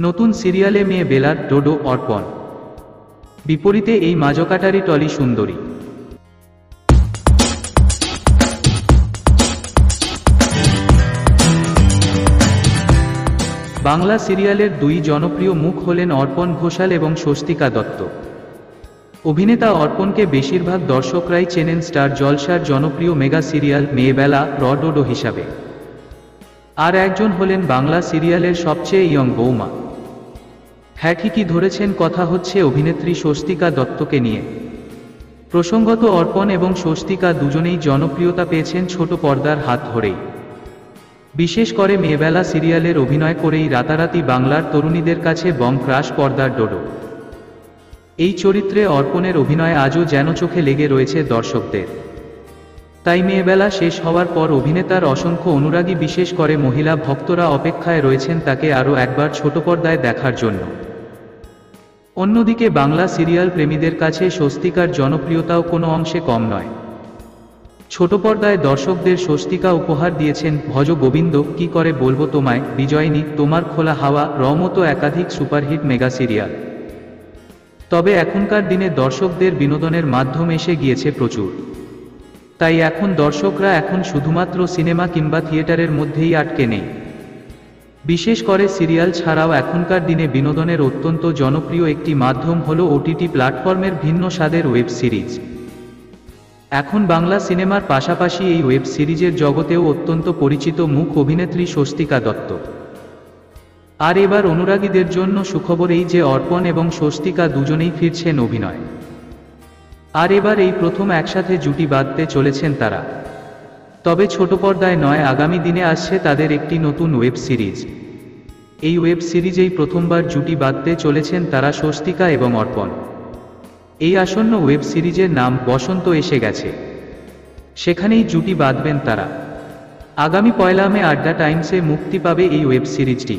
নতুন সিরিয়ালে মেয়ে বেলার ডোডো অর্পণ, বিপরীতে এই মাজকাটারি টলি সুন্দরী। বাংলা সিরিয়ালের দুই জনপ্রিয় মুখ হলেন অর্পণ ঘোষাল এবং স্বস্তিকা দত্ত। অভিনেতা অর্পণকে বেশিরভাগ দর্শকরাই চেনেন স্টার জলসার জনপ্রিয় মেগা সিরিয়াল মেয়েবেলা র ডোডো হিসাবে। আর একজন হলেন বাংলা সিরিয়ালের সবচেয়ে ইয়ং বৌমা। হ্যাঁ, ঠিকই ধরেছেন, কথা হচ্ছে অভিনেত্রী স্বস্তিকা দত্তকে নিয়ে। প্রসঙ্গত অর্পণ এবং স্বস্তিকা দুজনেই জনপ্রিয়তা পেয়েছেন ছোট পর্দার হাত ধরেই। বিশেষ করে মেয়েবেলা সিরিয়ালের অভিনয় করেই রাতারাতি বাংলার তরুণীদের কাছে বম ক্রাশ পর্দার ডোডো। এই চরিত্রে অর্পণের অভিনয় আজও যেন চোখে লেগে রয়েছে দর্শকদের। তাই মেয়েবেলা শেষ হওয়ার পর অভিনেতার অসংখ্য অনুরাগী, বিশেষ করে মহিলা ভক্তরা অপেক্ষায় রয়েছেন তাকে আরও একবার ছোট পর্দায় দেখার জন্য। অন্যদিকে বাংলা সিরিয়াল প্রেমীদের কাছে স্বস্তিকার জনপ্রিয়তাও কোনো অংশে কম নয়। ছোট পর্দায় দর্শকদের স্বস্তিকা উপহার দিয়েছেন ভজ গোবিন্দ, কি করে বলবো তোমায়, বিজয়িনী, তোমার খোলা হাওয়া, র মতো একাধিক সুপারহিট মেগা সিরিয়াল। তবে এখনকার দিনে দর্শকদের বিনোদনের মাধ্যম এসে গিয়েছে প্রচুর। তাই এখন দর্শকরা শুধুমাত্র সিনেমা কিংবা থিয়েটারের মধ্যেই আটকে নেই। বিশেষ করে সিরিয়াল ছাড়াও এখনকার দিনে বিনোদনের অত্যন্ত জনপ্রিয় একটি মাধ্যম হলো ওটিটি প্ল্যাটফর্মের ভিন্ন স্বাদের ওয়েব সিরিজ। এখন বাংলা সিনেমার পাশাপাশি এই ওয়েব সিরিজের জগতেও অত্যন্ত পরিচিত মুখ অভিনেত্রী স্বস্তিকা দত্ত। আর এবার অনুরাগীদের জন্য সুখবর এই যে অর্পণ এবং স্বস্তিকা দুজনেই ফিরছেন অভিনয়। আর এবার এই প্রথম একসাথে জুটি বাঁধতে চলেছেন তারা। তবে ছোট পর্দায় নয়, আগামী দিনে আসছে তাদের একটি নতুন ওয়েব সিরিজ। এই ওয়েব সিরিজেই প্রথমবার জুটি বাঁধতে চলেছেন তারা, স্বস্তিকা এবং অর্পণ। এই আসন্ন ওয়েব সিরিজের নাম বসন্ত এসে গেছে, সেখানেই জুটি বাঁধবেন তারা। আগামী 1 মে আড্ডা টাইমসে মুক্তি পাবে এই ওয়েব সিরিজটি।